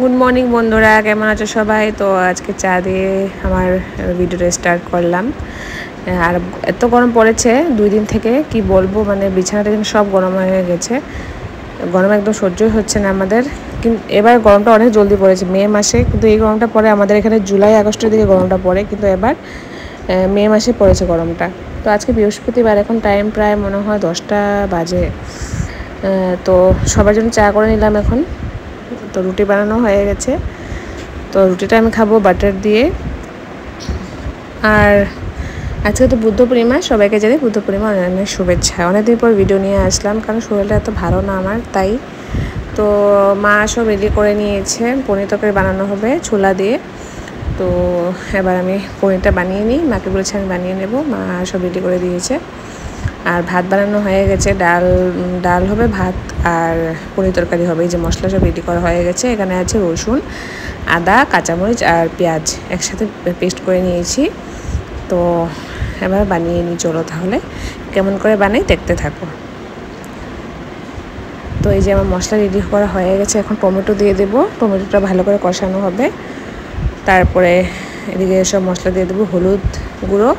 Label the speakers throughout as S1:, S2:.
S1: Good morning বন্ধুরা, কেমন আছো সবাই? তো আজকে চা দিয়ে আমার ভিডিওটা স্টার্ট করলাম। আর এত গরম পড়েছে 2 দিন থেকে, কি বলবো, মানে বিছানাটা কিন্তু সব গরম হয়ে গেছে। গরম একদম সহ্যই হচ্ছে না আমাদের। কিন্তু এবার গরমটা অনেক জলদি পড়েছে মে মাসে, কিন্তু এই গরমটা পরে আমাদের এখানে জুলাই আগস্টের দিকে গরমটা পড়ে, কিন্তু এবার মে মাসে পড়েছে গরমটা। তো আজকে বৃহস্পতিবার, এখন টাইম প্রায় মনে হয় 10টা বাজে। তো সবার জন্য চা করে নিলাম এখন। তো রুটি বানানো হয়ে গেছে, তো রুটিটা আমি খাবো বাটার দিয়ে। আর আজকে তো বুদ্ধ পূর্ণিমা, সবাইকে জানি বুদ্ধ পূর্ণিমা অনেক শুভেচ্ছা। অনেকদিন পর ভিডিও নিয়ে আসলাম, কারণ শরীরটা এত ভালো না আমার, তাই। তো মা সব রেডি করে নিয়েছে, পনির তরকারি বানানো হবে ছোলা দিয়ে। তো এবার আমি পনিরটা বানিয়ে নিই, মাকে বলেছি আমি বানিয়ে নেব, মা সব রেডি করে দিয়েছে। আর ভাত বানানো হয়ে গেছে, ডাল হবে, ভাত আর পনির তরকারি হবে। এই যে মশলা সব রেডি করা হয়ে গেছে। এখানে আছে রসুন, আদা, কাঁচামরিচ আর পেঁয়াজ একসাথে পেস্ট করে নিয়েছি। তো এবার বানিয়ে নিই, চলো তাহলে কেমন করে বানাই দেখতে থাকো। তো এই যে আমার মশলা রেডি করা হয়ে গেছে, এখন টমেটো দিয়ে দেবো, টমেটোটা ভালো করে কষানো হবে। তারপরে এদিকে সব মশলা দিয়ে দেবো, হলুদ গুঁড়ো,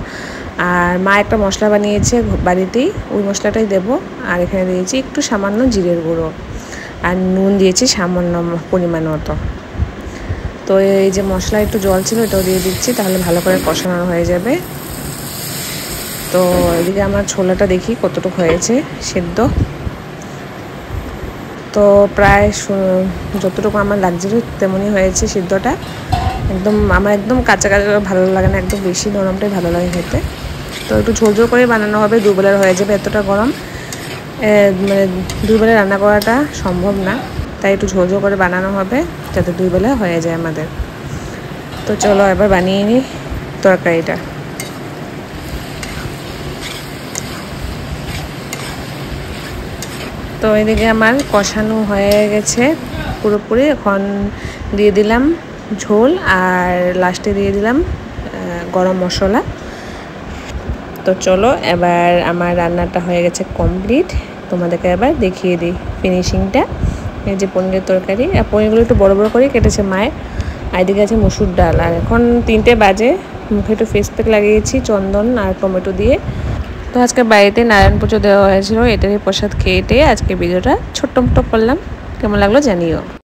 S1: আর মা একটা মশলা বানিয়েছে বাড়িতেই, ওই মশলাটাই দেবো। আর এখানে দিয়েছি একটু সামান্য জিরের গুঁড়ো, আর নুন দিয়েছি সামান্য পরিমাণ মতো। তো এই যে মশলা একটু জল ছিল, এটাও দিয়ে দিচ্ছি, তাহলে ভালো করে কষানো হয়ে যাবে। তো এদিকে আমার ছোলাটা দেখি কতটুকু হয়েছে সেদ্ধ। তো প্রায় যতটুকু আমার লাগছিল তেমনই হয়েছে সিদ্ধটা। আমার একদম কাঁচা কাঁচা ভালো লাগে না, একদম বেশি নরমটাই ভালো লাগে খেতে। তো একটু ঝোল ঝোল করে বানানো হবে, দুবেলার হয়ে যাবে, এতটা গরম মানে 2 বেলা রান্না করাটা সম্ভব না, তাই একটু ঝোল ঝোল করে বানানো হবে যাতে 2 বেলা হয়ে যায় আমাদের। তো চলো এবার বানিয়ে নিই তরকারিটা। তো এদিকে আমার কষানো হয়ে গেছে পুরোপুরি, এখন দিয়ে দিলাম ঝোল, আর লাস্টে দিয়ে দিলাম গরম মশলা। তো চলো এবার আমার রান্নাটা হয়ে গেছে কমপ্লিট, তোমাদেরকে এবার দেখিয়ে দিই ফিনিশিংটা। এই যে পনিরের তরকারি, আর পনিরগুলো একটু বড় বড় করে কেটেছে মায়ের। আর এদিকে আছে মসুর ডাল। আর এখন 3টে বাজে, মুখে একটু ফেস প্যাক লাগিয়েছি চন্দন আর টমেটো দিয়ে। তো আজকে বাড়িতে নারায়ণ পুজো দেওয়া হয়েছিল, এটারই প্রসাদ খেয়ে আজকে ভিডিওটা ছোট্ট মোটো করলাম। কেমন লাগলো জানিও।